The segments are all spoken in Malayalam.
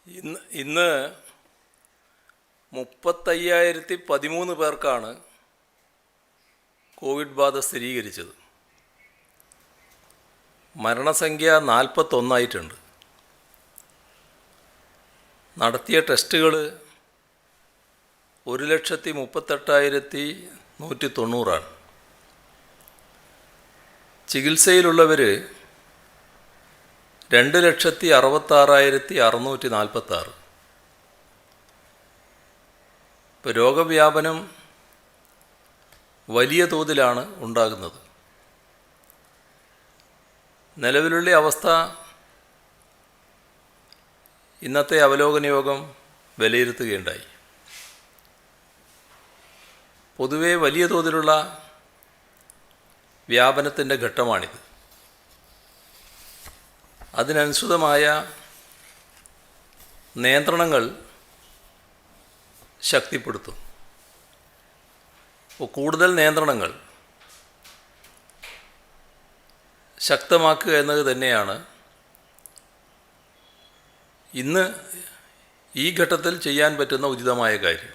ഇന്ന് 35,013 പേർക്കാണ് കോവിഡ് ബാധ സ്ഥിരീകരിച്ചത്. മരണസംഖ്യ 41 നടത്തിയ ടെസ്റ്റുകൾ 1,38,190. ചികിത്സയിലുള്ളവർ 2,66,646. ഇപ്പോൾ രോഗവ്യാപനം വലിയ തോതിലാണ് ഉണ്ടാകുന്നത്. നിലവിലുള്ള അവസ്ഥ ഇന്നത്തെ അവലോകന യോഗം വിലയിരുത്തുകയുണ്ടായി. പൊതുവെ വലിയ തോതിലുള്ള വ്യാപനത്തിൻ്റെ ഘട്ടമാണിത്. അതിനനുസൃതമായ നിയന്ത്രണങ്ങൾ ശക്തിപ്പെടുത്തും. കൂടുതൽ നിയന്ത്രണങ്ങൾ ശക്തമാക്കുക എന്നത് തന്നെയാണ് ഇന്ന് ഈ ഘട്ടത്തിൽ ചെയ്യാൻ പറ്റുന്ന ഉചിതമായ കാര്യം.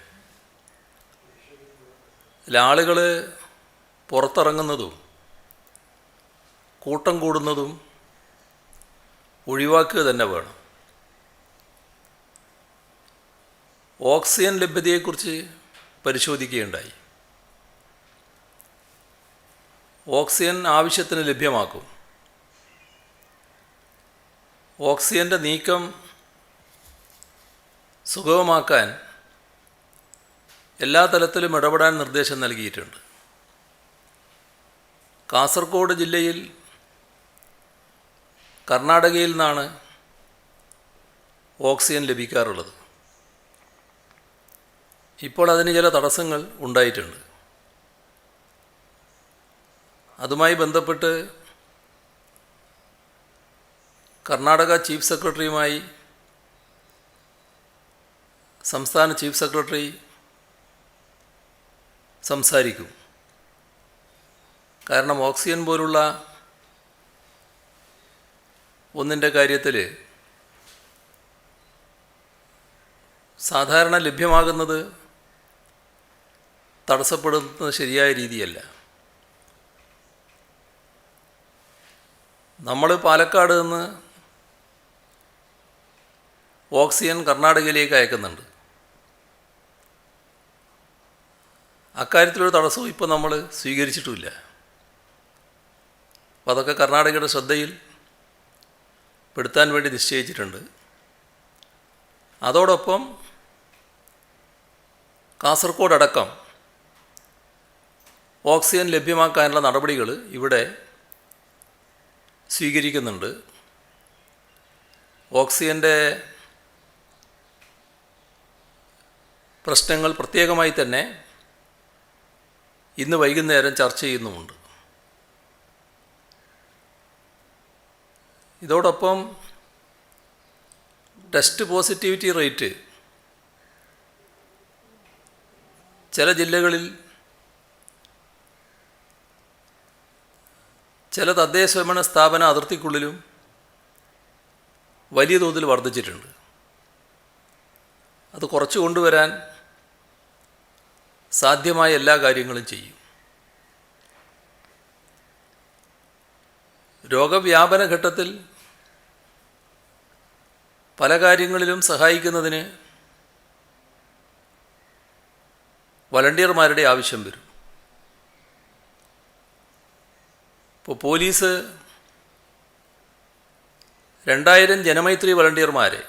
ആളുകൾ പുറത്തിറങ്ങുന്നതും കൂട്ടം കൂടുന്നതും ഒഴിവാക്കുക തന്നെ വേണം. ഓക്സിജൻ ലഭ്യതയെക്കുറിച്ച് പരിശോധിക്കുകയുണ്ടായി. ഓക്സിജൻ ആവശ്യത്തിന് ലഭ്യമാക്കും. ഓക്സിജൻ്റെ നീക്കം സുഗമമാക്കാൻ എല്ലാ തലത്തിലും ഇടപെടാൻ നിർദ്ദേശം നൽകിയിട്ടുണ്ട്. കാസർഗോഡ് ജില്ലയിൽ കർണാടകയിൽ നിന്നാണ് ഓക്സിജൻ ലഭിക്കാറുള്ളത്. ഇപ്പോൾ അതിന് ചില തടസ്സങ്ങൾ ഉണ്ടായിട്ടുണ്ട്. അതുമായി ബന്ധപ്പെട്ട് കർണാടക ചീഫ് സെക്രട്ടറിയുമായി സംസ്ഥാന ചീഫ് സെക്രട്ടറി സംസാരിക്കും. കാരണം ഓക്സിജൻ പോലുള്ള ഒന്നിൻ്റെ കാര്യത്തിൽ സാധാരണ ലഭ്യമാകുന്നത് തടസ്സപ്പെടുന്നത് ശരിയായ രീതിയല്ല. നമ്മൾ പാലക്കാട് നിന്ന് ഓക്സിജൻ കർണാടകയിലേക്ക് അയക്കുന്നുണ്ട്. അക്കാര്യത്തിലൊരു തടസ്സവും ഇപ്പോൾ നമ്മൾ സ്വീകരിച്ചിട്ടുമില്ല. അപ്പോൾ അതൊക്കെ കർണാടകയുടെ ശ്രദ്ധയിൽ പെടുത്താൻ വേണ്ടി നിശ്ചയിച്ചിട്ടുണ്ട്. അതോടൊപ്പം കാസർഗോഡ് അടക്കം ഓക്സിജൻ ലഭ്യമാക്കാനുള്ള നടപടികൾ ഇവിടെ സ്വീകരിക്കുന്നുണ്ട്. ഓക്സിജൻ്റെ പ്രശ്നങ്ങൾ പ്രത്യേകമായി തന്നെ ഇന്ന് വൈകുന്നേരം ചർച്ച ചെയ്യുന്നുമുണ്ട്. ഇതോടൊപ്പം ടെസ്റ്റ് പോസിറ്റിവിറ്റി റേറ്റ് ചില ജില്ലകളിൽ ചില തദ്ദേശ സ്വയംഭരണ സ്ഥാപന അതിർത്തിക്കുള്ളിലും വലിയ തോതിൽ വർദ്ധിച്ചിട്ടുണ്ട്. അത് കുറച്ചു കൊണ്ടുവരാൻ സാധ്യമായ എല്ലാ കാര്യങ്ങളും ചെയ്യും. രോഗവ്യാപന ഘട്ടത്തിൽ പല കാര്യങ്ങളിലും സഹായിക്കുന്നതിന് വളണ്ടിയർമാരുടെ ആവശ്യം വരും. ഇപ്പോൾ പോലീസ് 2000 ജനമൈത്രി വളണ്ടിയർമാരെ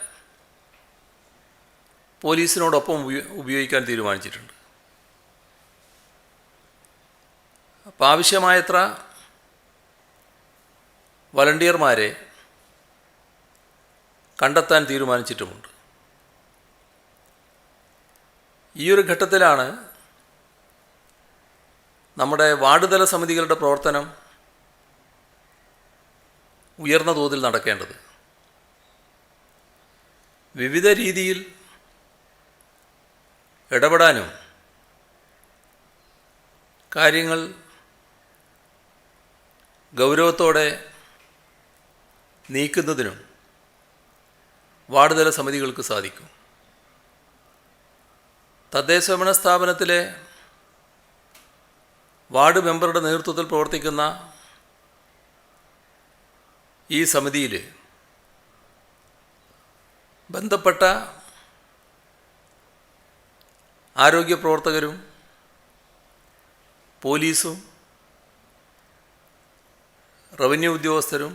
പോലീസിനോടൊപ്പം ഉപയോഗിക്കാൻ തീരുമാനിച്ചിട്ടുണ്ട്. അപ്പോൾ ആവശ്യമായത്ര വളണ്ടിയർമാരെ കണ്ടെത്താൻ തീരുമാനിച്ചിട്ടുമുണ്ട്. ഈ ഒരു ഘട്ടത്തിലാണ് നമ്മുടെ വാർഡ് തല സമിതികളുടെ പ്രവർത്തനം ഉയർന്ന തോതിൽ നടക്കേണ്ടത്. വിവിധ രീതിയിൽ ഇടപെടാനും കാര്യങ്ങൾ ഗൗരവത്തോടെ നീക്കുന്നതിനും വാർഡ് തല സമിതികൾക്ക് സാധിക്കും. തദ്ദേശഭരണ സ്ഥാപനത്തിലെ വാർഡ് മെമ്പറുടെ നേതൃത്വത്തിൽ പ്രവർത്തിക്കുന്ന ഈ സമിതിയിൽ ബന്ധപ്പെട്ട ആരോഗ്യ പ്രവർത്തകരും പോലീസും റവന്യൂ ഉദ്യോഗസ്ഥരും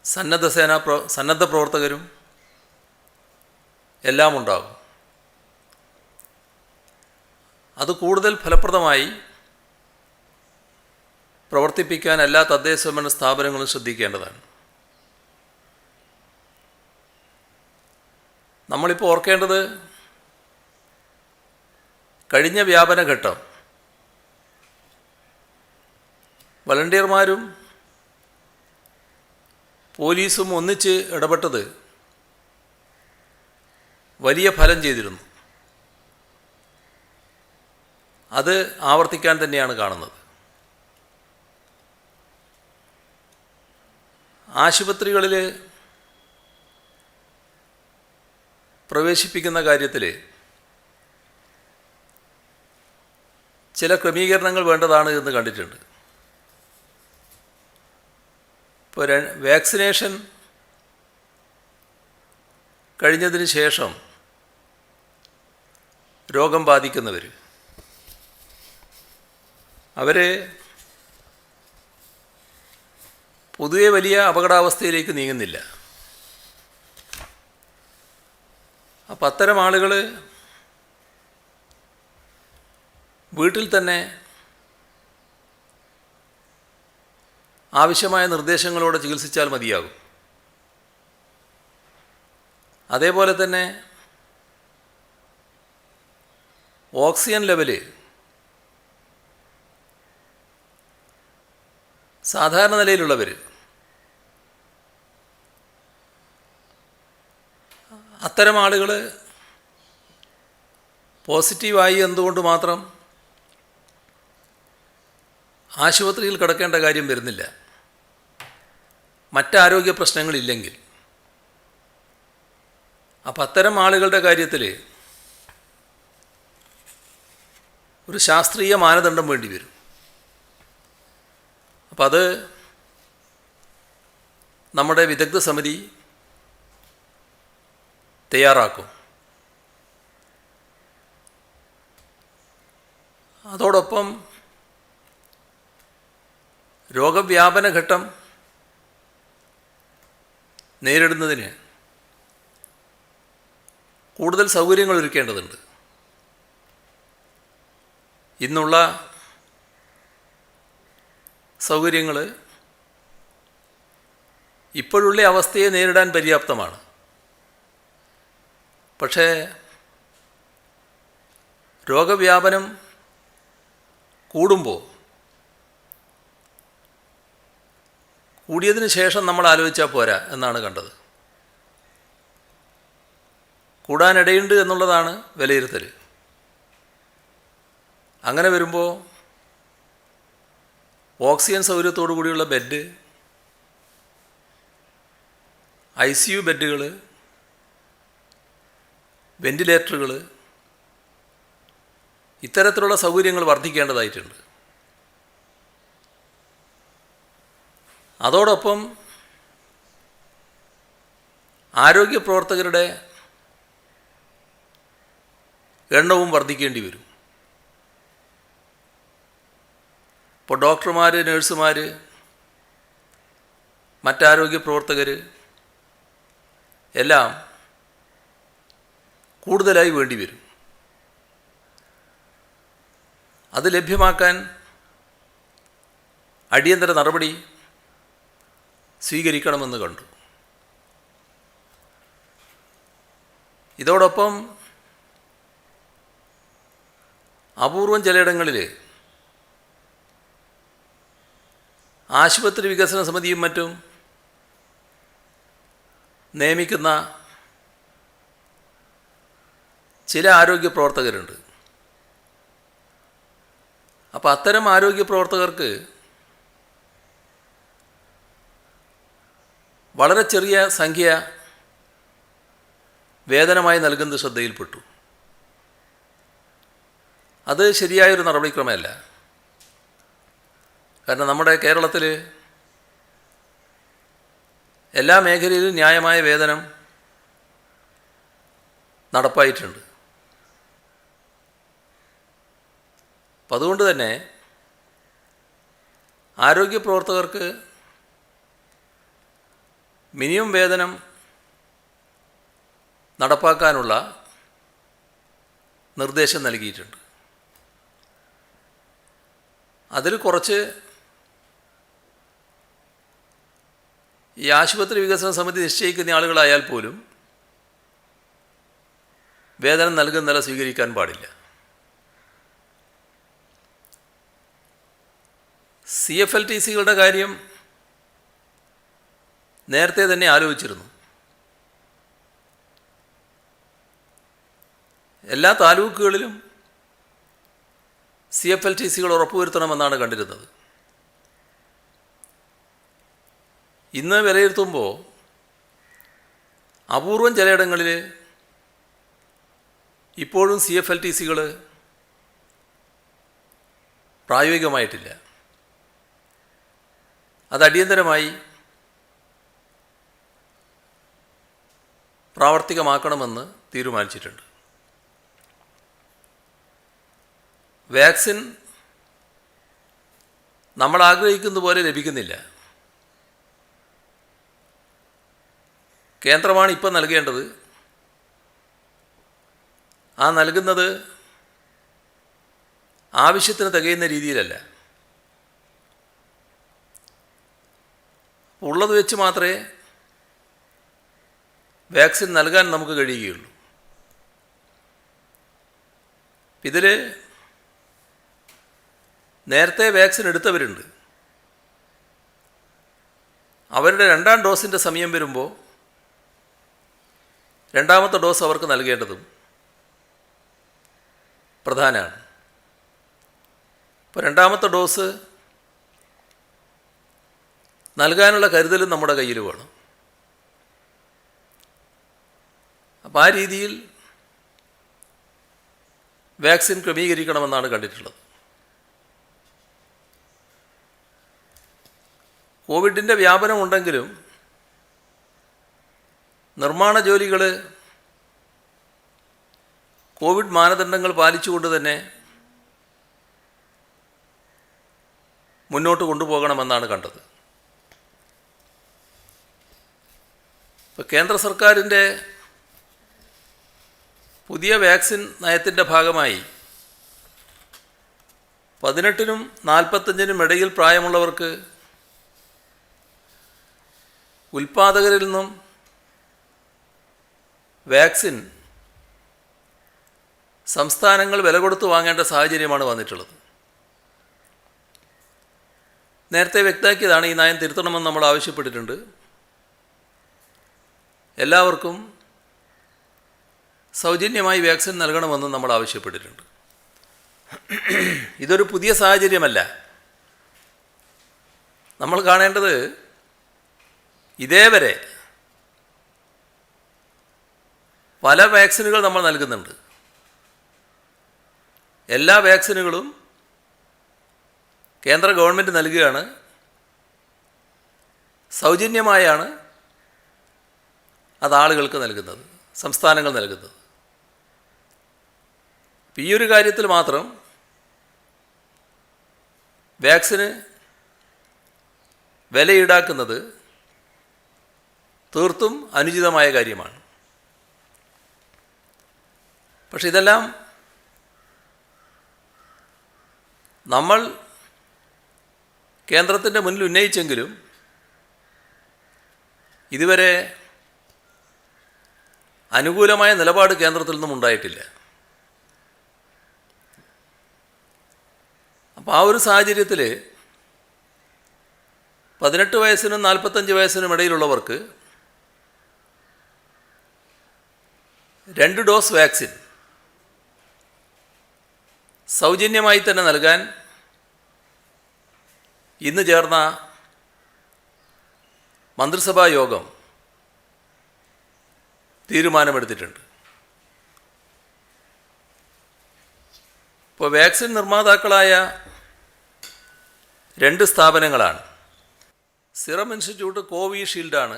സന്നദ്ധ പ്രവർത്തകരും എല്ലാം ഉണ്ടാകും. അത് കൂടുതൽ ഫലപ്രദമായി പ്രവർത്തിപ്പിക്കാൻ എല്ലാ തദ്ദേശഭരണ സ്ഥാപനങ്ങളും ശ്രദ്ധിക്കേണ്ടതാണ്. നമ്മളിപ്പോൾ ഓർക്കേണ്ടത്, കഴിഞ്ഞ വ്യാപനഘട്ടം വളണ്ടിയർമാരും പോലീസും ഒന്നിച്ച് ഇടപെട്ടത് വലിയ ഫലം ചെയ്തിരുന്നു. അത് ആവർത്തിക്കാൻ തന്നെയാണ് കാണുന്നത്. ആശുപത്രികളിൽ പ്രവേശിപ്പിക്കുന്ന കാര്യത്തിൽ ചില ക്രമീകരണങ്ങൾ വേണ്ടതാണ് എന്ന് കണ്ടിട്ടുണ്ട്. ഇപ്പോൾ വാക്സിനേഷൻ കഴിഞ്ഞതിന് ശേഷം രോഗം ബാധിക്കുന്നവർ, അവർ പൊതുവെ വലിയ അപകടാവസ്ഥയിലേക്ക് നീങ്ങുന്നില്ല. അപ്പം അത്തരം ആളുകൾ വീട്ടിൽ തന്നെ ആവശ്യമായ നിർദ്ദേശങ്ങളോടെ ചികിത്സിച്ചാൽ മതിയാകും. അതേപോലെ തന്നെ ഓക്സിജൻ ലെവല് സാധാരണ നിലയിലുള്ളവർ, അത്തരം ആളുകൾ പോസിറ്റീവായി എന്തുകൊണ്ട് മാത്രം ആശുപത്രിയിൽ കിടക്കേണ്ട കാര്യം വരുന്നില്ല, മറ്റാരോഗ്യ പ്രശ്നങ്ങളില്ലെങ്കിൽ. അപ്പം അത്തരം ആളുകളുടെ കാര്യത്തിൽ ഒരു ശാസ്ത്രീയ മാനദണ്ഡം വേണ്ടി വരും. അപ്പം അത് നമ്മുടെ വിദഗ്ധ സമിതി തയ്യാറാക്കും. അതോടൊപ്പം രോഗവ്യാപന ഘട്ടം നേരിടുന്നതിന് കൂടുതൽ സൗകര്യങ്ങൾ ഒരുക്കേണ്ടതുണ്ട്. ഇന്നുള്ള സൗകര്യങ്ങൾ ഇപ്പോഴുള്ള അവസ്ഥയെ നേരിടാൻ പര്യാപ്തമാണ്. പക്ഷേ രോഗവ്യാപനം കൂടുമ്പോൾ, കൂടിയതിന് ശേഷം നമ്മൾ ആലോചിച്ചാൽ പോരാ എന്നാണ് കണ്ടത്. കൂടാനിടയുണ്ട് എന്നുള്ളതാണ് വിലയിരുത്തൽ. അങ്ങനെ വരുമ്പോൾ ഓക്സിജൻ സൗകര്യത്തോടു കൂടിയുള്ള ബെഡ്, ICU ബെഡുകൾ, വെന്റിലേറ്ററുകൾ, ഇത്തരത്തിലുള്ള സൗകര്യങ്ങൾ വർദ്ധിക്കേണ്ടതായിട്ടുണ്ട്. അതോടൊപ്പം ആരോഗ്യ പ്രവർത്തകരുടെ എണ്ണവും വർദ്ധിക്കേണ്ടി വരും. ഇപ്പോൾ ഡോക്ടർമാർ, നഴ്സുമാർ, മറ്റാരോഗ്യ പ്രവർത്തകർ എല്ലാം കൂടുതലായി വേണ്ടി വരും. അത് ലഭ്യമാക്കാൻ അടിയന്തര നടപടി സ്വീകരിക്കണമെന്ന് കണ്ടു. ഇതോടൊപ്പം അപൂർവം ചിലയിടങ്ങളിൽ ആശുപത്രി വികസന സമിതിയും മറ്റും നിയമിക്കുന്ന ചില ആരോഗ്യ പ്രവർത്തകരുണ്ട്. അപ്പോൾ അത്തരം ആരോഗ്യ പ്രവർത്തകർക്ക് വളരെ ചെറിയ സംഖ്യ വേതനമായി നൽകുന്നത് ശ്രദ്ധയിൽപ്പെട്ടു. അത് ശരിയായൊരു നടപടിക്രമമല്ല. കാരണം നമ്മുടെ കേരളത്തിൽ എല്ലാ മേഖലയിലും ന്യായമായ വേതനം നടപ്പായിട്ടുണ്ട്. അപ്പം അതുകൊണ്ട് തന്നെ ആരോഗ്യ പ്രവർത്തകർക്ക് മിനിമം വേതനം നടപ്പാക്കാനുള്ള നിർദ്ദേശം നൽകിയിട്ടുണ്ട്. അതിൽ കുറച്ച് ഈ ആശുപത്രി വികസന സമിതി നിശ്ചയിക്കുന്ന ആളുകളായാൽ പോലും വേതനം നൽകുന്ന നില സ്വീകരിക്കാൻ പാടില്ല. CFLTCകളുടെ കാര്യം നേരത്തെ തന്നെ ആലോചിച്ചിരുന്നു. എല്ലാ താലൂക്കുകളിലും CFLTCകൾ ഉറപ്പുവരുത്തണമെന്നാണ് കണ്ടിരുന്നത്. ഇന്ന് വിലയിരുത്തുമ്പോൾ അപൂർവം ചിലയിടങ്ങളിൽ ഇപ്പോഴും CFLTCകൾ പ്രായോഗികമായിട്ടില്ല. അത് അടിയന്തരമായി പ്രാവർത്തികമാക്കണമെന്ന് തീരുമാനിച്ചിട്ടുണ്ട്. വാക്സിൻ നമ്മൾ ആഗ്രഹിക്കുന്ന പോലെ ലഭിക്കുന്നില്ല. കേന്ദ്രമാണ് ഇപ്പം നൽകേണ്ടത്. ആ നൽകുന്നത് ആവശ്യത്തിന് തികയുന്ന രീതിയിലല്ല. ഉള്ളത് വെച്ച് മാത്രമേ വാക്സിൻ നൽകാൻ നമുക്ക് കഴിയുകയുള്ളൂ. ഇതിൽ നേരത്തെ വാക്സിൻ എടുത്തവരുണ്ട്. അവരുടെ രണ്ടാം ഡോസിൻ്റെ സമയം വരുമ്പോൾ രണ്ടാമത്തെ ഡോസ് അവർക്ക് നൽകേണ്ടതും പ്രധാനമാണ്. ഇപ്പോൾ രണ്ടാമത്തെ ഡോസ് നൽകാനുള്ള കരുതലും നമ്മുടെ കയ്യിൽ വേണം. അപ്പോൾ ആ രീതിയിൽ വാക്സിൻ ക്രമീകരിക്കണമെന്നാണ് കണ്ടിട്ടുള്ളത്. കോവിഡിൻ്റെ വ്യാപനം ഉണ്ടെങ്കിലും നിർമ്മാണ ജോലികൾ കോവിഡ് മാനദണ്ഡങ്ങൾ പാലിച്ചുകൊണ്ട് തന്നെ മുന്നോട്ട് കൊണ്ടുപോകണമെന്നാണ് കണ്ടത്. ഇപ്പോൾ കേന്ദ്ര സർക്കാരിൻ്റെ പുതിയ വാക്സിൻ നയത്തിൻ്റെ ഭാഗമായി 18-നും 45-നും ഇടയിൽ പ്രായമുള്ളവർക്ക് ഉൽപ്പാദകരിൽ നിന്നും വാക്സിൻ സംസ്ഥാനങ്ങൾ വില കൊടുത്ത് വാങ്ങേണ്ട സാഹചര്യമാണ് വന്നിട്ടുള്ളത്. നേരത്തെ വ്യക്തമാക്കിയതാണ്. ഈ നയം തിരുത്തണമെന്ന് നമ്മൾ ആവശ്യപ്പെട്ടിട്ടുണ്ട്. എല്ലാവർക്കും സൗജന്യമായി വാക്സിൻ നൽകണമെന്ന് നമ്മൾ ആവശ്യപ്പെട്ടിട്ടുണ്ട്. ഇതൊരു പുതിയ സാഹചര്യമല്ല. നമ്മൾ കാണേണ്ടത് ഇതേവരെ പല വാക്സിനുകൾ നമ്മൾ നൽകുന്നുണ്ട്. എല്ലാ വാക്സിനുകളും കേന്ദ്ര ഗവൺമെൻറ് നൽകുകയാണ്. സൗജന്യമായാണ് അത് ആളുകൾക്ക് നൽകുന്നത്, സംസ്ഥാനങ്ങൾ നൽകുന്നത്. ഈ ഒരു കാര്യത്തിൽ മാത്രം വാക്സിന് വില ഈടാക്കുന്നത് തീർത്തും അനുചിതമായ കാര്യമാണ്. പക്ഷെ ഇതെല്ലാം നമ്മൾ കേന്ദ്രത്തിൻ്റെ മുന്നിൽ ഉന്നയിച്ചെങ്കിലും ഇതുവരെ അനുകൂലമായ നിലപാട് കേന്ദ്രത്തിൽ നിന്നും ഉണ്ടായിട്ടില്ല. അപ്പോൾ ആ ഒരു സാഹചര്യത്തിൽ 18 വയസ്സിനും 45 വയസ്സിനും ഇടയിലുള്ളവർക്ക് 2 ഡോസ് വാക്സിൻ സൗജന്യമായി തന്നെ നൽകാൻ ഇന്ന് ചേർന്ന മന്ത്രിസഭാ യോഗം തീരുമാനമെടുത്തിട്ടുണ്ട്. ഇപ്പോൾ വാക്സിൻ നിർമ്മാതാക്കളായ രണ്ട് സ്ഥാപനങ്ങളാണ്. സിറം ഇൻസ്റ്റിറ്റ്യൂട്ട് കോവിഷീൽഡാണ്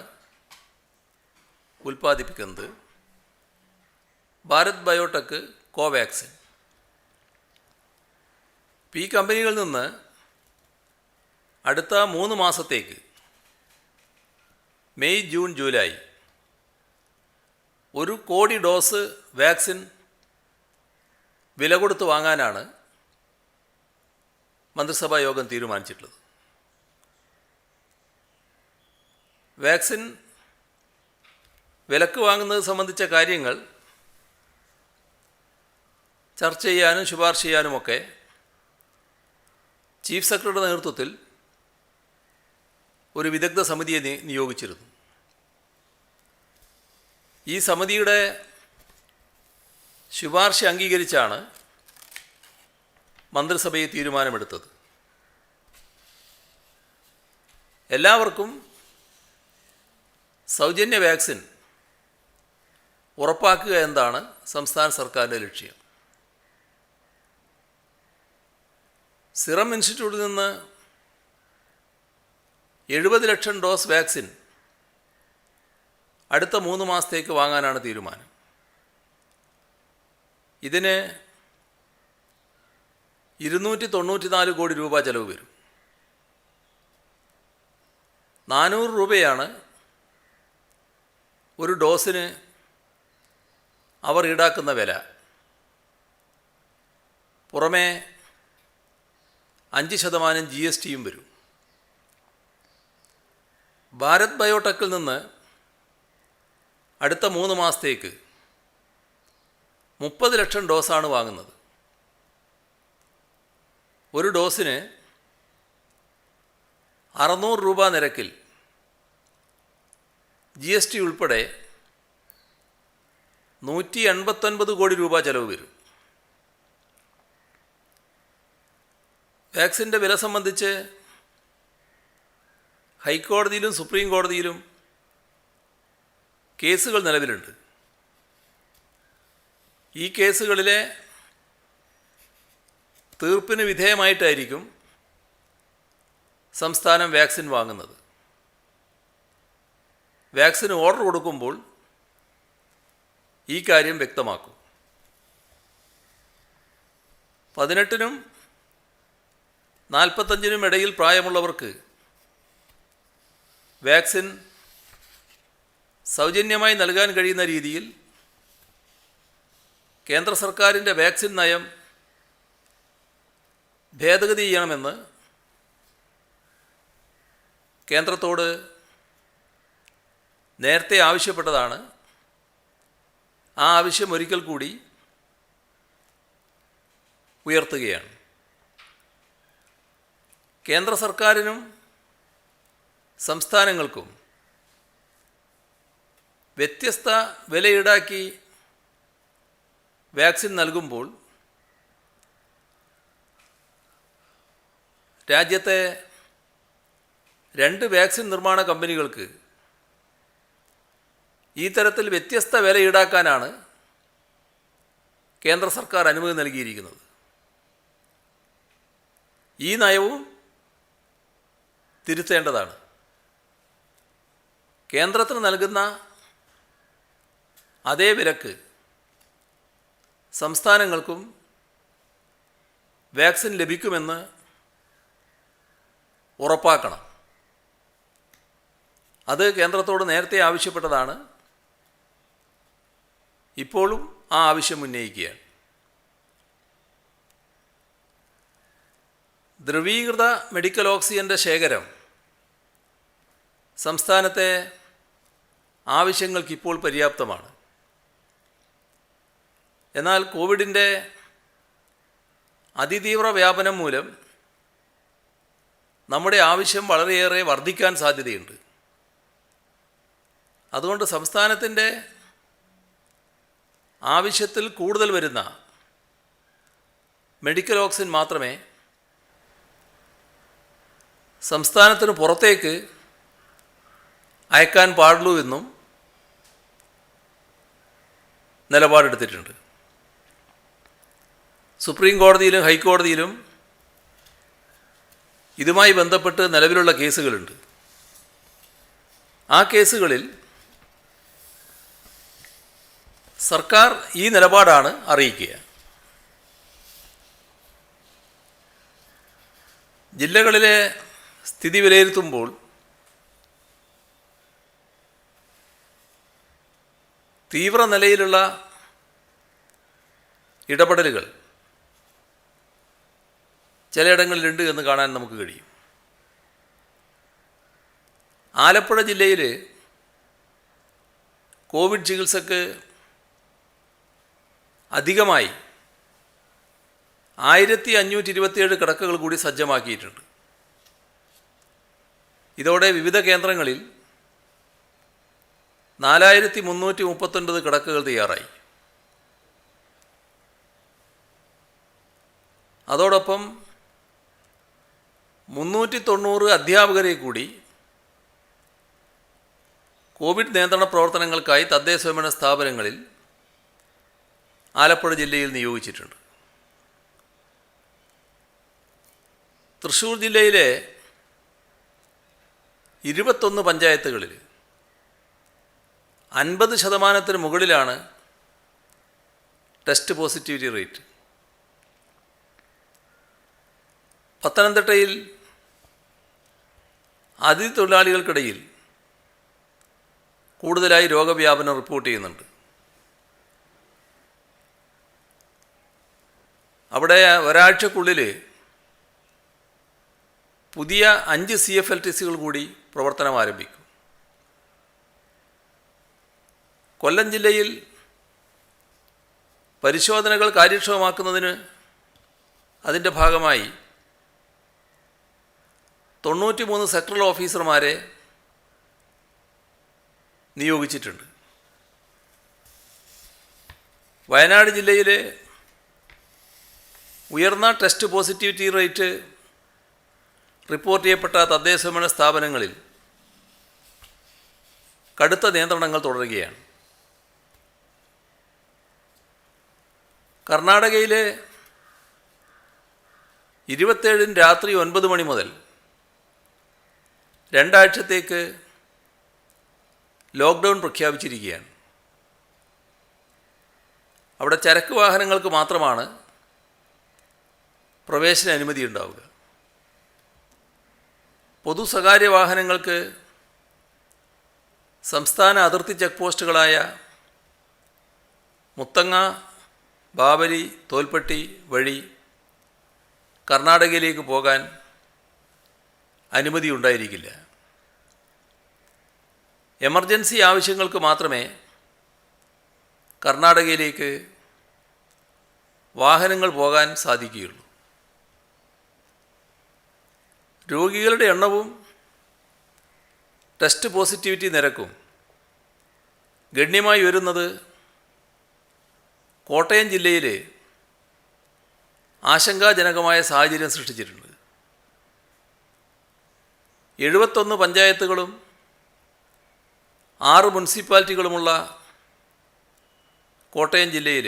ഉൽപ്പാദിപ്പിക്കുന്നത്, ഭാരത് ബയോടെക് കോവാക്സിൻ. ഈ കമ്പനികളിൽ നിന്ന് അടുത്ത 3 മാസത്തേക്ക് മെയ്, ജൂൺ, ജൂലൈ 1 കോടി ഡോസ് വാക്സിൻ വില കൊടുത്ത് വാങ്ങാനാണ് മന്ത്രിസഭാ യോഗം തീരുമാനിച്ചിട്ടുള്ളത്. വാക്സിൻ വിലക്ക് വാങ്ങുന്നത് സംബന്ധിച്ച കാര്യങ്ങൾ ചർച്ച ചെയ്യാനും ശുപാർശ ചെയ്യാനുമൊക്കെ ചീഫ് സെക്രട്ടറിയുടെ നേതൃത്വത്തിൽ ഒരു വിദഗ്ധ സമിതിയെ നിയോഗിച്ചിരുന്നു. ഈ സമിതിയുടെ ശുപാർശ അംഗീകരിച്ചാണ് മന്ത്രിസഭയെ തീരുമാനമെടുത്തത്. എല്ലാവർക്കും സൗജന്യ വാക്സിൻ ഉറപ്പാക്കുക എന്നതാണ് സംസ്ഥാന സർക്കാരിൻ്റെ ലക്ഷ്യം. സിറം ഇൻസ്റ്റിറ്റ്യൂട്ടിൽ നിന്ന് 70 ലക്ഷം ഡോസ് വാക്സിൻ അടുത്ത 3 മാസത്തേക്ക് വാങ്ങാനാണ് തീരുമാനം. ഇതിന് 294 കോടി രൂപ ചെലവ് വരും. 400 രൂപയാണ് ഒരു ഡോസിന് അവർ ഈടാക്കുന്ന വില. പുറമേ 5% GSTയും വരും. ഭാരത് ബയോടെക്കിൽ നിന്ന് അടുത്ത 3 മാസത്തേക്ക് 30 ലക്ഷം ഡോസാണ് വാങ്ങുന്നത്. ഒരു ഡോസിന് 600 രൂപ നിരക്കിൽ GST ഉൾപ്പെടെ 189 കോടി രൂപ ചെലവ് വരും. വാക്സിൻ്റെ വില സംബന്ധിച്ച് ഹൈക്കോടതിയിലും സുപ്രീം കോടതിയിലും കേസുകൾ നിലവിലുണ്ട്. ഈ കേസുകളിലെ തീർപ്പിന് വിധേയമായിട്ടായിരിക്കും സംസ്ഥാനം വാക്സിൻ വാങ്ങുന്നത്. വാക്സിന് ഓർഡർ കൊടുക്കുമ്പോൾ ഈ കാര്യം വ്യക്തമാക്കും. 18-നും 45-നും ഇടയിൽ പ്രായമുള്ളവർക്ക് വാക്സിൻ സൗജന്യമായി നൽകാൻ കഴിയുന്ന രീതിയിൽ കേന്ദ്ര സർക്കാരിൻ്റെ വാക്സിൻ നയം ഭേദഗതി ചെയ്യണമെന്ന് കേന്ദ്രത്തോട് നേരത്തെ ആവശ്യപ്പെട്ടതാണ്. ആ ആവശ്യം ഒരിക്കൽ കൂടി ഉയർത്തുകയാണ്. കേന്ദ്ര സർക്കാരിനും സംസ്ഥാനങ്ങൾക്കും വ്യത്യസ്ത വില ഈടാക്കി വാക്സിൻ നൽകുമ്പോൾ രാജ്യത്തെ 2 വാക്സിൻ നിർമ്മാണ കമ്പനികൾക്ക് ഈ തരത്തിൽ വ്യത്യസ്ത വില ഈടാക്കാനാണ് കേന്ദ്ര സർക്കാർ അനുമതി നൽകിയിരിക്കുന്നത്. ഈ നയവും തിരുത്തേണ്ടതാണ്. കേന്ദ്രത്തിന് നൽകുന്ന അതേ വിലക്ക് സംസ്ഥാനങ്ങൾക്കും വാക്സിൻ ലഭിക്കുമെന്ന് ഉറപ്പാക്കണം. അത് കേന്ദ്രത്തോട് നേരത്തെ ആവശ്യപ്പെട്ടതാണ്. ഇപ്പോഴും ആ ആവശ്യം ഉന്നയിക്കുകയാണ്. ദ്രവീകൃത മെഡിക്കൽ ഓക്സിജൻ്റെ ശേഖരം സംസ്ഥാനത്തെ ആവശ്യങ്ങൾക്കിപ്പോൾ പര്യാപ്തമാണ്. എന്നാൽ കോവിഡിൻ്റെ അതിതീവ്ര വ്യാപനം മൂലം നമ്മുടെ ആവശ്യം വളരെയേറെ വർദ്ധിക്കാൻ സാധ്യതയുണ്ട്. അതുകൊണ്ട് സംസ്ഥാനത്തിൻ്റെ ആവശ്യത്തിൽ കൂടുതൽ വരുന്ന മെഡിക്കൽ ഓക്സിജൻ മാത്രമേ സംസ്ഥാനത്തിന് പുറത്തേക്ക് അയക്കാൻ പാടുള്ളൂ എന്നും നിലപാടെടുത്തിട്ടുണ്ട്. സുപ്രീം കോടതിയിലും ഹൈക്കോടതിയിലും ഇതുമായി ബന്ധപ്പെട്ട് നിലവിലുള്ള കേസുകളുണ്ട്. ആ കേസുകളിൽ സർക്കാർ ഈ നിലപാടാണ് അറിയിക്കുക. ജില്ലകളിലെ സ്ഥിതി വിലയിരുത്തുമ്പോൾ തീവ്ര നിലയിലുള്ള ഇടപെടലുകൾ ചിലയിടങ്ങളിലുണ്ട് എന്ന് കാണാൻ നമുക്ക് കഴിയും. ആലപ്പുഴ ജില്ലയിൽ കോവിഡ് ചികിത്സക്ക് അധികമായി 1527 കിടക്കകൾ കൂടി സജ്ജമാക്കിയിട്ടുണ്ട്. ഇതോടെ വിവിധ കേന്ദ്രങ്ങളിൽ 4339 കിടക്കകൾ തയ്യാറായി. അതോടൊപ്പം 390 അധ്യാപകരെ കൂടി കോവിഡ് നിയന്ത്രണ പ്രവർത്തനങ്ങൾക്കായി തദ്ദേശഭരണ സ്ഥാപനങ്ങളിൽ ആലപ്പുഴ ജില്ലയിൽ നിയോഗിച്ചിട്ടുണ്ട്. തൃശ്ശൂർ ജില്ലയിലെ 21 പഞ്ചായത്തുകളിൽ 50% മുകളിലാണ് ടെസ്റ്റ് പോസിറ്റിവിറ്റി റേറ്റ്. പത്തനംതിട്ടയിൽ അതിഥി തൊഴിലാളികൾക്കിടയിൽ കൂടുതലായി രോഗവ്യാപനം റിപ്പോർട്ട് ചെയ്യുന്നുണ്ട്. അവിടെ ഒരാഴ്ചക്കുള്ളിൽ പുതിയ 5 CFLTCകൾ കൂടി പ്രവർത്തനം ആരംഭിക്കും. കൊല്ലം ജില്ലയിൽ പരിശോധനകൾ കാര്യക്ഷമമാക്കുന്നതിന് അതിൻ്റെ ഭാഗമായി 93 സെക്ടറൽ ഓഫീസർമാരെ നിയോഗിച്ചിട്ടുണ്ട്. വയനാട് ജില്ലയിലെ ഉയർന്ന ടെസ്റ്റ് പോസിറ്റിവിറ്റി റേറ്റ് റിപ്പോർട്ട് ചെയ്യപ്പെട്ട തദ്ദേശഭരണ സ്ഥാപനങ്ങളിൽ കടുത്ത നിയന്ത്രണങ്ങൾ തുടരുകയാണ്. കർണാടകയിലെ 27 രാത്രി 9 മണി മുതൽ 2 ആഴ്ചത്തേക്ക് ലോക്ക്ഡൗൺ പ്രഖ്യാപിച്ചിരിക്കുകയാണ്. അവിടെ ചരക്ക് വാഹനങ്ങൾക്ക് മാത്രമാണ് പ്രവേശന അനുമതി ഉണ്ടാവുക. പൊതു സ്വകാര്യ വാഹനങ്ങൾക്ക് സംസ്ഥാന അതിർത്തി ചെക്ക് പോസ്റ്റുകളായ മുത്തങ്ങ, ബാബരി, തോൽപ്പെട്ടി വഴി കർണാടകയിലേക്ക് പോകാൻ അനുമതി ഉണ്ടായിരിക്കില്ല. എമർജൻസി ആവശ്യങ്ങൾക്ക് മാത്രമേ കർണാടകയിലേക്ക് വാഹനങ്ങൾ പോകാൻ സാധിക്കുകയുള്ളൂ. രോഗികളുടെ എണ്ണവും ടെസ്റ്റ് പോസിറ്റിവിറ്റി നിരക്കും ഗണ്യമായി വരുന്നത് കോട്ടയം ജില്ലയിൽ ആശങ്കാജനകമായ സാഹചര്യം സൃഷ്ടിച്ചിട്ടുണ്ട്. 71 പഞ്ചായത്തുകളും 6 മുനിസിപ്പാലിറ്റികളുമുള്ള കോട്ടയം ജില്ലയിൽ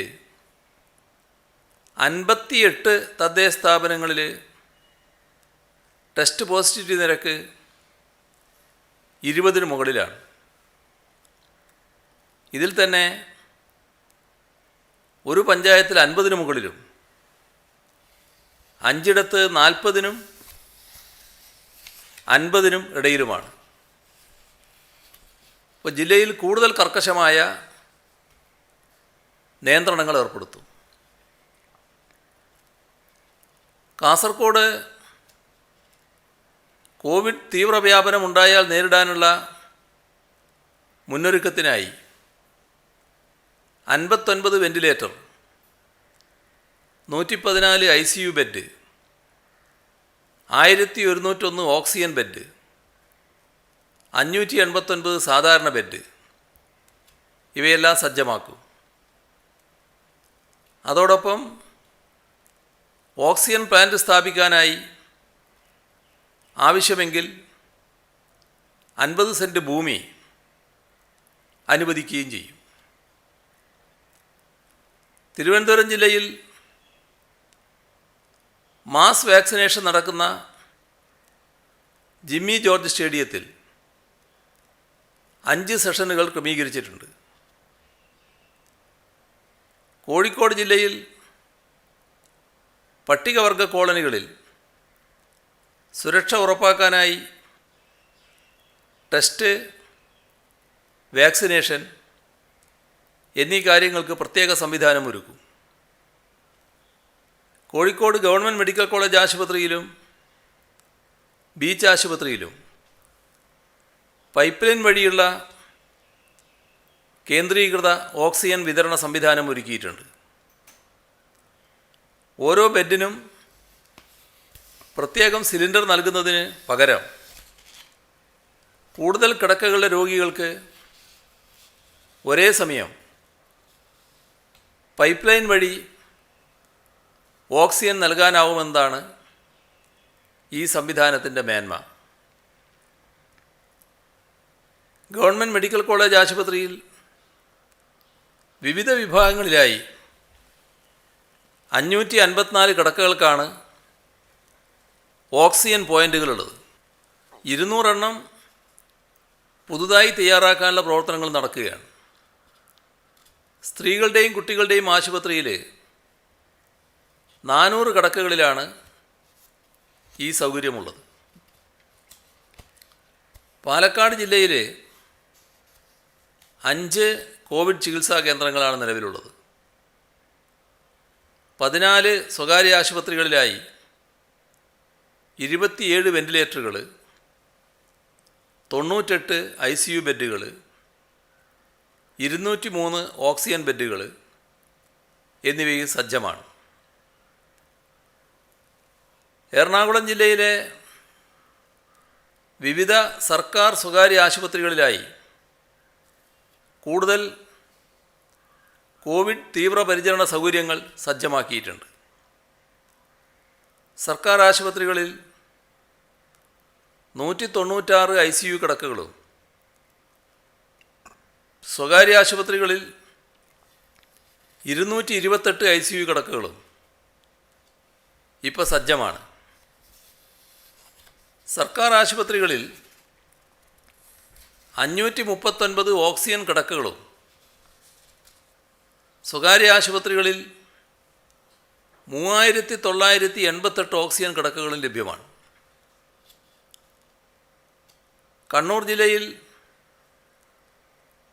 58 തദ്ദേശ സ്ഥാപനങ്ങളിൽ ടെസ്റ്റ് പോസിറ്റിവിറ്റി നിരക്ക് 20-ന് മുകളിലാണ്. ഇതിൽ തന്നെ ഒരു പഞ്ചായത്തിൽ 50-ന് മുകളിലും 5ഇടത്ത് 40-നും 50-നും ഇടയിലുമാണ്. അപ്പോൾ ജില്ലയിൽ കൂടുതൽ കർക്കശമായ നിയന്ത്രണങ്ങൾ ഏർപ്പെടുത്തും. കാസർഗോഡ് കോവിഡ് തീവ്രവ്യാപനം ഉണ്ടായാൽ നേരിടാനുള്ള മുന്നൊരുക്കത്തിനായി 59 ventilator, 114 ICU bed, 1101 oxygen bed, 589 സാധാരണ ബെഡ് ഇവയെല്ലാം സജ്ജമാക്കും. അതോടൊപ്പം ഓക്സിജൻ പ്ലാന്റ് സ്ഥാപിക്കാനായി ആവശ്യമെങ്കിൽ 50 സെൻറ്റ് ഭൂമി അനുവദിക്കുകയും ചെയ്യും. തിരുവനന്തപുരം ജില്ലയിൽ മാസ് വാക്സിനേഷൻ നടക്കുന്ന ജിമ്മി ജോർജ് സ്റ്റേഡിയത്തിൽ 5 സെഷനുകൾ ക്രമീകരിച്ചിട്ടുണ്ട്. കോഴിക്കോട് ജില്ലയിൽ പട്ടികവർഗ കോളനികളിൽ സുരക്ഷ ഉറപ്പാക്കാനായി ടെസ്റ്റ്, വാക്സിനേഷൻ എന്നീ കാര്യങ്ങൾക്ക് പ്രത്യേക സംവിധാനം ഒരുക്കും. കോഴിക്കോട് ഗവൺമെൻറ് മെഡിക്കൽ കോളേജ് ആശുപത്രിയിലും ബീച്ച് ആശുപത്രിയിലും പൈപ്പ് ലൈൻ വഴിയുള്ള കേന്ദ്രീകൃത ഓക്സിജൻ വിതരണ സംവിധാനം ഒരുക്കിയിട്ടുണ്ട്. ഓരോ ബെഡിനും പ്രത്യേകം സിലിണ്ടർ നൽകുന്നതിന് പകരം കൂടുതൽ കിടക്കകളുടെ രോഗികൾക്ക് ഒരേ സമയം പൈപ്പ് ലൈൻ വഴി ഓക്സിജൻ നൽകാനാവുമെന്നതാണ് ഈ സംവിധാനത്തിൻ്റെ മേന്മ. ഗവൺമെൻറ് മെഡിക്കൽ കോളേജ് ആശുപത്രിയിൽ വിവിധ വിഭാഗങ്ങളിലായി 554 കിടക്കകൾക്കാണ് ഓക്സിജൻ പോയിൻ്റുകളുള്ളത്. 200 എണ്ണം പുതുതായി തയ്യാറാക്കാനുള്ള പ്രവർത്തനങ്ങൾ നടക്കുകയാണ്. സ്ത്രീകളുടെയും കുട്ടികളുടെയും ആശുപത്രിയിൽ 400 കിടക്കകളിലാണ് ഈ സൗകര്യമുള്ളത്. പാലക്കാട് ജില്ലയിൽ 5 കോവിഡ് ചികിത്സാ കേന്ദ്രങ്ങളാണ് നിലവിലുള്ളത്. 14 സ്വകാര്യ ആശുപത്രികളിലായി 27 വെന്റിലേറ്ററുകൾ, 98 ICU ബെഡുകൾ, 203 ഓക്സിജൻ ബെഡുകൾ എന്നിവയും സജ്ജമാണ്. എറണാകുളം ജില്ലയിലെ വിവിധ സർക്കാർ സ്വകാര്യ ആശുപത്രികളിലായി കൂടുതൽ കോവിഡ് തീവ്രപരിചരണ സൗകര്യങ്ങൾ സജ്ജമാക്കിയിട്ടുണ്ട്. സർക്കാർ ആശുപത്രികളിൽ 196 ICU കിടക്കകളും സ്വകാര്യ ആശുപത്രികളിൽ 228 ICU കിടക്കകളും ഇപ്പോൾ സജ്ജമാണ്. സർക്കാർ ആശുപത്രികളിൽ 539 ഓക്സിജൻ കിടക്കകളും സ്വകാര്യ ആശുപത്രികളിൽ 3988 ഓക്സിജൻ കിടക്കകളും ലഭ്യമാണ്. കണ്ണൂർ ജില്ലയിൽ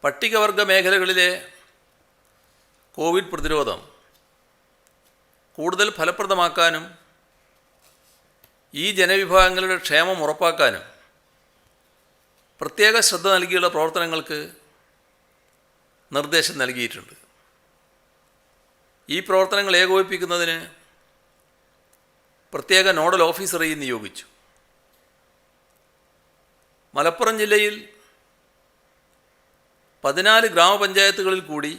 പട്ടികവർഗ മേഖലകളിലെ കോവിഡ് പ്രതിരോധം കൂടുതൽ ഫലപ്രദമാക്കാനും ഈ ജനവിഭാഗങ്ങളുടെ ക്ഷേമം ഉറപ്പാക്കാനും പ്രത്യേക ശ്രദ്ധ നൽകിയുള്ള പ്രവർത്തനങ്ങൾക്ക് നിർദ്ദേശം നൽകിയിട്ടുണ്ട്. ഈ പ്രവർത്തനങ്ങൾ ഏകോപിപ്പിക്കുന്നതിന് പ്രത്യേക നോഡൽ ഓഫീസറെയും നിയോഗിച്ചു. മലപ്പുറം ജില്ലയിൽ 14 ഗ്രാമപഞ്ചായത്തുകളിൽ കൂടി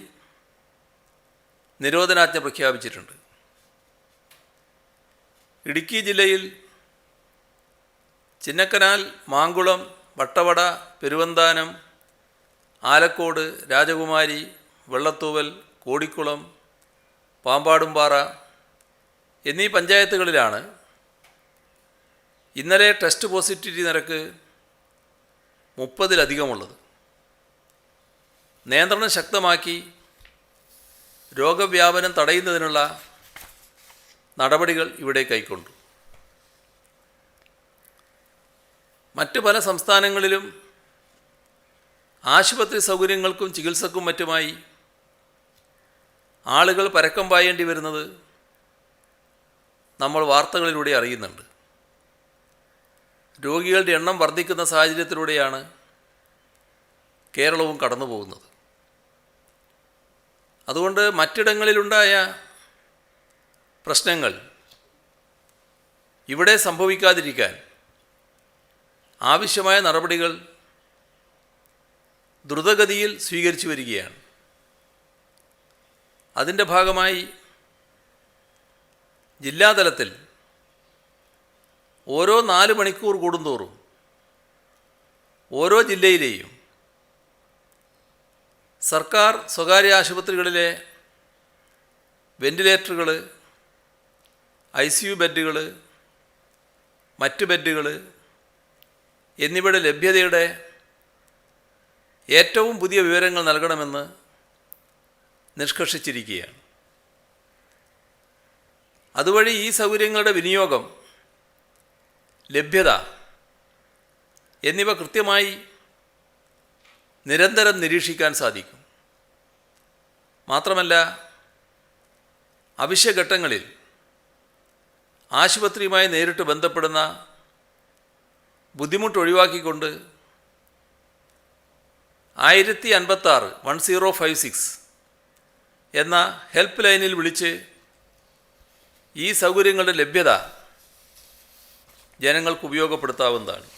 നിരോധനാജ്ഞ പ്രഖ്യാപിച്ചിട്ടുണ്ട്. ഇടുക്കി ജില്ലയിൽ ചിന്നക്കനാൽ, മാങ്കുളം, വട്ടവട, പെരുവന്താനം, ആലക്കോട്, രാജകുമാരി, വെള്ളത്തൂവൽ, കോടിക്കുളം, പാമ്പാടുംപാറ എന്നീ പഞ്ചായത്തുകളിലാണ് ഇന്നലെ ടെസ്റ്റ് പോസിറ്റിവിറ്റി നിരക്ക് 30-ലധികമുള്ളത്. നിയന്ത്രണം ശക്തമാക്കി രോഗവ്യാപനം തടയുന്നതിനുള്ള നടപടികൾ ഇവിടെ കൈക്കൊണ്ടു. മറ്റ് പല സംസ്ഥാനങ്ങളിലും ആശുപത്രി സൗകര്യങ്ങൾക്കും ചികിത്സക്കും മറ്റുമായി ആളുകൾ പരക്കം പായേണ്ടി വരുന്നത് നമ്മൾ വാർത്തകളിലൂടെ അറിയുന്നുണ്ട്. രോഗികളുടെ എണ്ണം വർദ്ധിക്കുന്ന സാഹചര്യത്തിലൂടെയാണ് കേരളവും കടന്നു പോകുന്നത്. അതുകൊണ്ട് മറ്റിടങ്ങളിലുണ്ടായ പ്രശ്നങ്ങൾ ഇവിടെ സംഭവിക്കാതിരിക്കാൻ ആവശ്യമായ നടപടികൾ ദ്രുതഗതിയിൽ സ്വീകരിച്ചു വരികയാണ്. അതിൻ്റെ ഭാഗമായി ജില്ലാതലത്തിൽ ഓരോ 4 മണിക്കൂർ കൂടുന്തോറും ഓരോ ജില്ലയിലെയും സർക്കാർ സ്വകാര്യ ആശുപത്രികളിലെ വെന്റിലേറ്ററുകൾ, ICU ബെഡുകൾ, മറ്റ് ബെഡുകൾ എന്നിവയുടെ ലഭ്യതയുടെ ഏറ്റവും പുതിയ വിവരങ്ങൾ നൽകണമെന്ന് നിഷ്കർഷിച്ചിരിക്കുകയാണ്. അതുവഴി ഈ സൗകര്യങ്ങളുടെ വിനിയോഗം, ലഭ്യത എന്നിവ കൃത്യമായി നിരന്തരം നിരീക്ഷിക്കാൻ സാധിക്കും. മാത്രമല്ല, അവശ്യഘട്ടങ്ങളിൽ ആശുപത്രിയുമായി നേരിട്ട് ബന്ധപ്പെടുന്ന ബുദ്ധിമുട്ട് ഒഴിവാക്കിക്കൊണ്ട് 1056 എന്ന ഹെൽപ്പ് ലൈനിൽ വിളിച്ച് ഈ സൗകര്യങ്ങളുടെ ലഭ്യത ജനങ്ങൾക്ക് ഉപയോഗപ്പെടുത്താവുന്നതാണ്.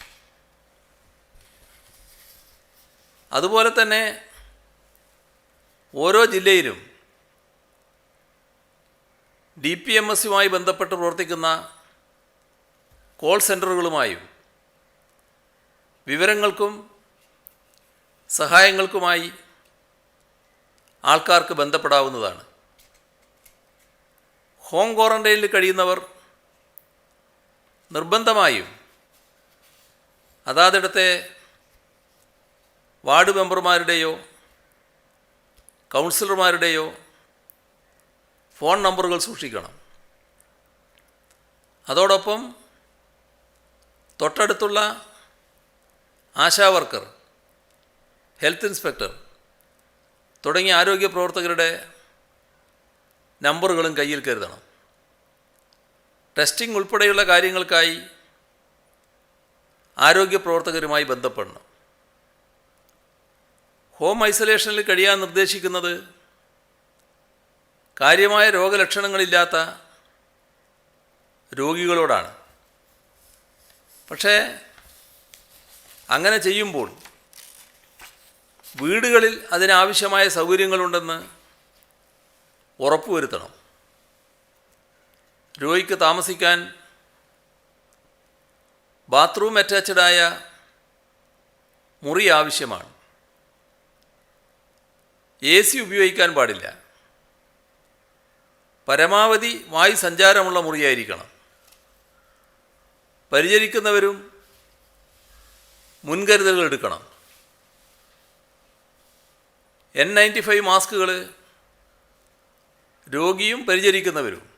അതുപോലെ തന്നെ ഓരോ ജില്ലയിലും DPMSയുമായി ബന്ധപ്പെട്ട് പ്രവർത്തിക്കുന്ന കോൾ സെൻ്ററുകളുമായും വിവരങ്ങൾക്കും സഹായങ്ങൾക്കുമായി ആൾക്കാർക്ക് ബന്ധപ്പെടാവുന്നതാണ്. ഹോം ക്വാറൻ്റൈനിൽ കഴിയുന്നവർ നിർബന്ധമായും അതാതിടത്തെ വാർഡ് മെമ്പർമാരുടെയോ കൗൺസിലർമാരുടെയോ ഫോൺ നമ്പറുകൾ സൂക്ഷിക്കണം. അതോടൊപ്പം തൊട്ടടുത്തുള്ള ആശാവർക്കർ, ഹെൽത്ത് ഇൻസ്പെക്ടർ തുടങ്ങിയ ആരോഗ്യ പ്രവർത്തകരുടെ നമ്പറുകളും കയ്യിൽ കരുതണം. ടെസ്റ്റിംഗ് ഉൾപ്പെടെയുള്ള കാര്യങ്ങൾക്കായി ആരോഗ്യ പ്രവർത്തകരുമായി ബന്ധപ്പെടണം. ഹോം ഐസൊലേഷനിൽ കഴിയാൻ നിർദ്ദേശിക്കുന്നത് കാര്യമായ രോഗലക്ഷണങ്ങളില്ലാത്ത രോഗികളോടാണ്. പക്ഷേ അങ്ങനെ ചെയ്യുമ്പോൾ വീടുകളിൽ അതിനാവശ്യമായ സൗകര്യങ്ങളുണ്ടെന്ന് ഉറപ്പുവരുത്തണം. രോഗിക്ക് താമസിക്കാൻ ബാത്റൂം അറ്റാച്ച്ഡായ മുറി ആവശ്യമാണ്. AC ഉപയോഗിക്കാൻ പാടില്ല. പരമാവധി വായു സഞ്ചാരമുള്ള മുറിയായിരിക്കണം. പരിചരിക്കുന്നവരും മുൻകരുതലുകൾ എടുക്കണം. N95 മാസ്കുകൾ രോഗിയും പരിചരിക്കുന്നവരും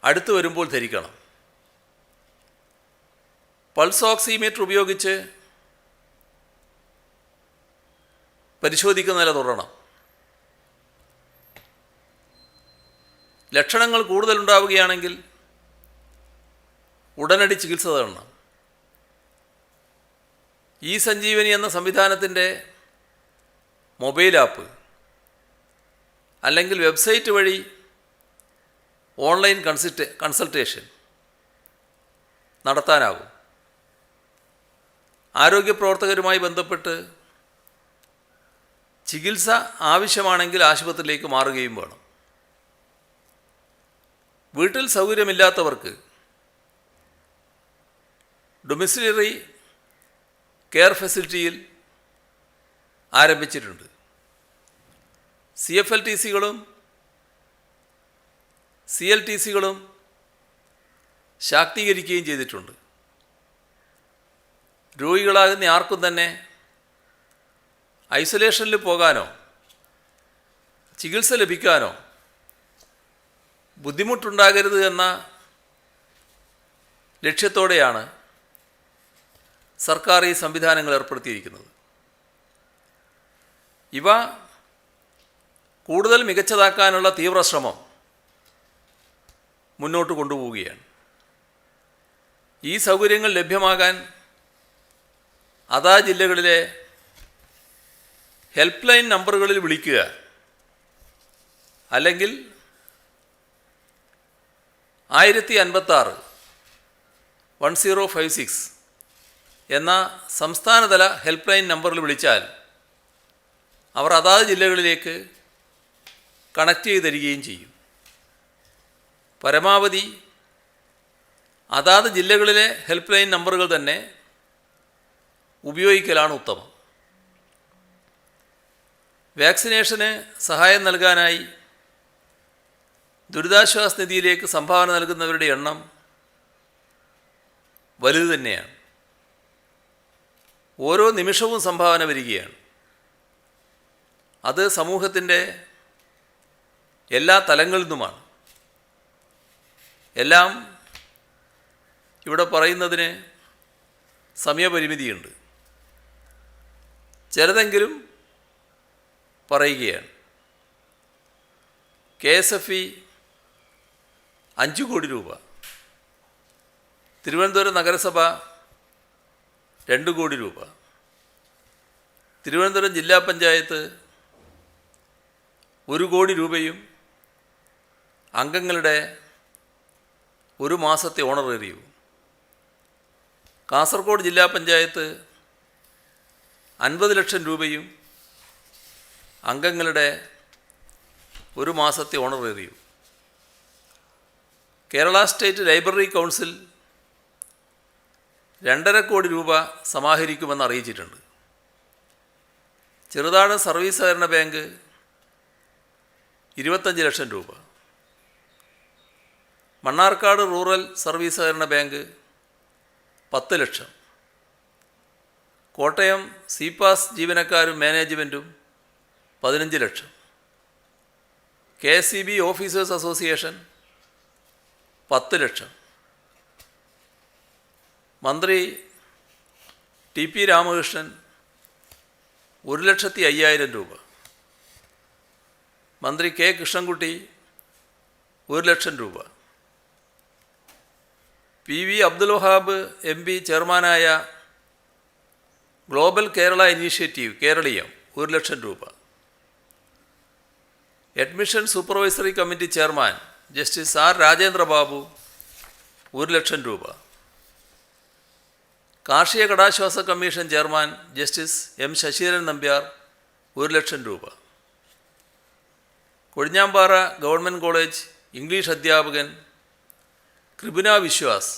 അടുത്ത് വരുമ്പോൾ ധരിക്കണം. പൾസ് ഓക്സിമീറ്റർ ഉപയോഗിച്ച് പരിശോധിക്കുന്ന നില തുടരണം. ലക്ഷണങ്ങൾ കൂടുതലുണ്ടാവുകയാണെങ്കിൽ ഉടനടി ചികിത്സ തേടണം. ഇ-സഞ്ജീവനി എന്ന സംവിധാനത്തിൻ്റെ മൊബൈൽ ആപ്പ് അല്ലെങ്കിൽ വെബ്സൈറ്റ് വഴി ഓൺലൈൻ കൺസൾട്ടേഷൻ നടത്താനാകും. ആരോഗ്യ പ്രവർത്തകരുമായി ബന്ധപ്പെട്ട് ചികിത്സ ആവശ്യമാണെങ്കിൽ ആശുപത്രിയിലേക്ക് മാറുകയും വേണം. വീട്ടിൽ സൗകര്യമില്ലാത്തവർക്ക് ഡൊമിസിലറി കെയർ ഫെസിലിറ്റിയിൽ ആരംഭിച്ചിട്ടുണ്ട്. CFLTCകളും CLTCകളും ശാക്തീകരിക്കുകയും ചെയ്തിട്ടുണ്ട്. രോഗികളാകുന്ന ആർക്കും തന്നെ ഐസൊലേഷനിൽ പോകാനോ ചികിത്സ ലഭിക്കാനോ ബുദ്ധിമുട്ടുണ്ടാകരുത് എന്ന ലക്ഷ്യത്തോടെയാണ് സർക്കാർ ഈ സംവിധാനങ്ങൾ ഏർപ്പെടുത്തിയിരിക്കുന്നത്. ഇവ കൂടുതൽ മികച്ചതാക്കാനുള്ള തീവ്ര ശ്രമം മുന്നോട്ട് കൊണ്ടുപോവുകയാണ്. ഈ സൗകര്യങ്ങൾ ലഭ്യമാകാൻ അതാ ജില്ലകളിലെ ഹെൽപ്പ് ലൈൻ നമ്പറുകളിൽ വിളിക്കുക, അല്ലെങ്കിൽ 1056 എന്ന സംസ്ഥാനതല ഹെൽപ്പ് ലൈൻ നമ്പറിൽ വിളിച്ചാൽ അവർ അതാത് ജില്ലകളിലേക്ക് കണക്ട് ചെയ്ത് തരികയും ചെയ്യും. പരമാവധി അതാത് ജില്ലകളിലെ ഹെൽപ്പ് ലൈൻ നമ്പറുകൾ തന്നെ ഉപയോഗിക്കലാണ് ഉത്തമം. വാക്സിനേഷന് സഹായം നൽകാനായി ദുരിതാശ്വാസ നിധിയിലേക്ക് സംഭാവന നൽകുന്നവരുടെ എണ്ണം വലുത് തന്നെയാണ്. ഓരോ നിമിഷവും സംഭാവന വരികയാണ്. അത് സമൂഹത്തിൻ്റെ എല്ലാ തലങ്ങളിൽ നിന്നുമാണ്. എല്ലാം ഇവിടെ പറയുന്നതിന് സമയപരിമിതിയുണ്ട്. ചിലതെങ്കിലും പറയുകയാണ്. KSFE 5 കോടി രൂപ, തിരുവനന്തപുരം നഗരസഭ 2 കോടി രൂപ, തിരുവനന്തപുരം ജില്ലാ പഞ്ചായത്ത് 1 കോടി രൂപയും അംഗങ്ങളുടെ ഒരു മാസത്തെ ഓണറേറിയവും. കാസർഗോഡ് ജില്ലാ പഞ്ചായത്ത് 50 ലക്ഷം രൂപയും അംഗങ്ങളുടെ ഒരു മാസത്തെ ഓണറേറിയവും. കേരള സ്റ്റേറ്റ് ലൈബ്രറി കൗൺസിൽ 2.5 കോടി രൂപ സമാഹരിക്കുമെന്ന് അറിയിച്ചിട്ടുണ്ട്. ചെറുതാഴം സർവീസ് സഹകരണ ബാങ്ക് 25 ലക്ഷം രൂപ, മണ്ണാർക്കാട് റൂറൽ സർവീസ് സഹകരണ ബാങ്ക് 10 ലക്ഷം, കോട്ടയം CPAS ജീവനക്കാരും മാനേജ്മെൻറ്റും 15 ലക്ഷം, KSEB ഓഫീസേഴ്സ് അസോസിയേഷൻ 10 ലക്ഷം, മന്ത്രി TP രാമകൃഷ്ണൻ 1,05,000 രൂപ, മന്ത്രി K കൃഷ്ണൻകുട്ടി 1 ലക്ഷം രൂപ, PV അബ്ദുൽ വഹാബ് MP ചെയർമാനായ ഗ്ലോബൽ കേരള ഇനീഷ്യേറ്റീവ് കേരളീയം 1 ലക്ഷം രൂപ, admission supervisory committee chairman justice R Rajendra Babu 1 lakh രൂപ, കാർഷിക കടാശ്വാസ commission chairman justice M Sasidharan Nambiar 1 lakh രൂപ, കൊഴിഞ്ഞാമ്പാറ ഗവൺമെൻറ് കോളേജ് ഇംഗ്ലീഷ് അധ്യാപകൻ കൃപുന വിശ്വാസ്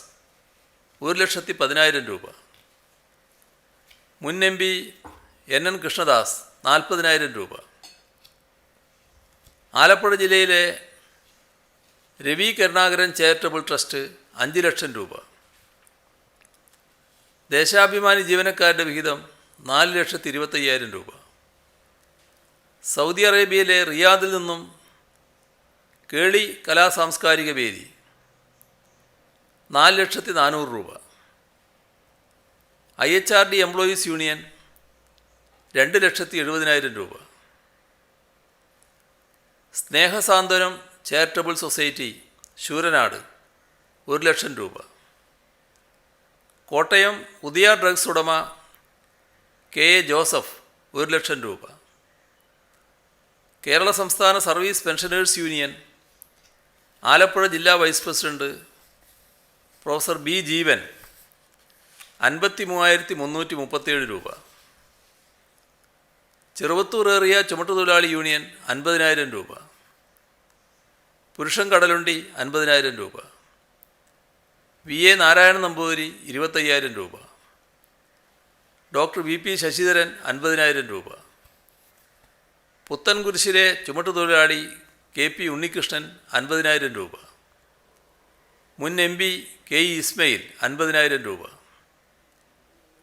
1,10,000 രൂപ, മുൻ MP NN കൃഷ്ണദാസ് 40,000 രൂപ, ആലപ്പുഴ ജില്ലയിലെ രവി കരുണാകരൻ ചാരിറ്റബിൾ ട്രസ്റ്റ് 5 ലക്ഷം രൂപ, ദേശാഭിമാനി ജീവനക്കാരുടെ വിഹിതം 4,25,000 രൂപ, സൗദി അറേബ്യയിലെ റിയാദിൽ നിന്നും കേളി കലാ സാംസ്കാരിക വേദി 4,400,000 രൂപ, IHRD എംപ്ലോയീസ് യൂണിയൻ 2,70,000 രൂപ, സ്നേഹസാന്ത്വനം ചാരിറ്റബിൾ സൊസൈറ്റി ശൂരനാട് 1 ലക്ഷം രൂപ, കോട്ടയം ഉദയ ഡ്രഗ്സ് ഉടമ KA ജോസഫ് 1 ലക്ഷം രൂപ, കേരള സംസ്ഥാന സർവീസ് പെൻഷനേഴ്സ് യൂണിയൻ ആലപ്പുഴ ജില്ലാ വൈസ് പ്രസിഡന്റ് പ്രൊഫസർ B ജീവൻ 53,337 രൂപ, ചെറുവത്തൂർ ഏറിയ ചുമട്ടുതൊഴിലാളി യൂണിയൻ 50,000 രൂപ, പുരുഷൻ കടലുണ്ടി 50,000 രൂപ, VA നാരായണൻ നമ്പൂതിരി 25,000 രൂപ, ഡോക്ടർ VP ശശിധരൻ 50,000 രൂപ, പുത്തൻകുരിശിലെ ചുമട്ടുതൊഴിലാളി KP ഉണ്ണികൃഷ്ണൻ 50,000 രൂപ, മുൻ MP KE ഇസ്മയിൽ 50,000 രൂപ,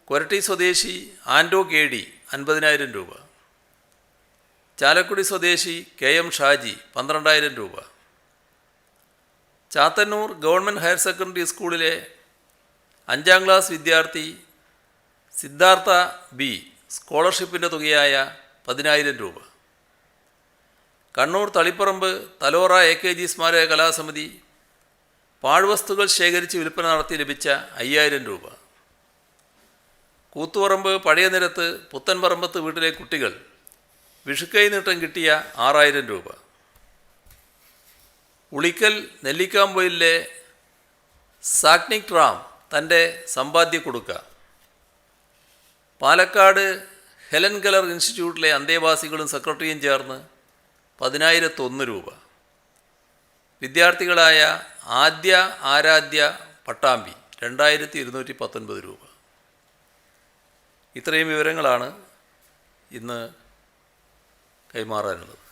കൊരട്ടി സ്വദേശി ആൻഡോ KD 50,000 രൂപ, ചാലക്കുടി സ്വദേശി KM ഷാജി 12,000 രൂപ, ചാത്തന്നൂർ ഗവൺമെൻറ് ഹയർ സെക്കൻഡറി സ്കൂളിലെ 5ാം ക്ലാസ് വിദ്യാർത്ഥി സിദ്ധാർത്ഥ B സ്കോളർഷിപ്പിൻ്റെ തുകയായ 10,000 രൂപ, കണ്ണൂർ തളിപ്പറമ്പ് തലോറ AKG സ്മാരക കലാസമിതി പാഴ്വസ്തുക്കൾ ശേഖരിച്ച് വിൽപ്പന നടത്തി ലഭിച്ച 5,000 രൂപ, കൂത്തുപറമ്പ് പഴയ നിരത്ത് പുത്തൻപറമ്പത്ത് വീട്ടിലെ കുട്ടികൾ വിഷുക്കൈ നീട്ടം കിട്ടിയ 6,000 രൂപ, ഉളിക്കൽ നെല്ലിക്കാമ്പൊയിലെ സാക്നിക് റാം തൻ്റെ സമ്പാദ്യ കൊടുക്ക, പാലക്കാട് ഹെലൻ കെലർ ഇൻസ്റ്റിറ്റ്യൂട്ടിലെ അന്തേവാസികളും സെക്രട്ടറിയും ചേർന്ന് 10,001 രൂപ, വിദ്യാർത്ഥികളായ ആദ്യ ആരാധ്യ പട്ടാമ്പി 2,219 രൂപ. ഇത്രയും വിവരങ്ങളാണ് ഇന്ന് കൈമാറാനുള്ളത്.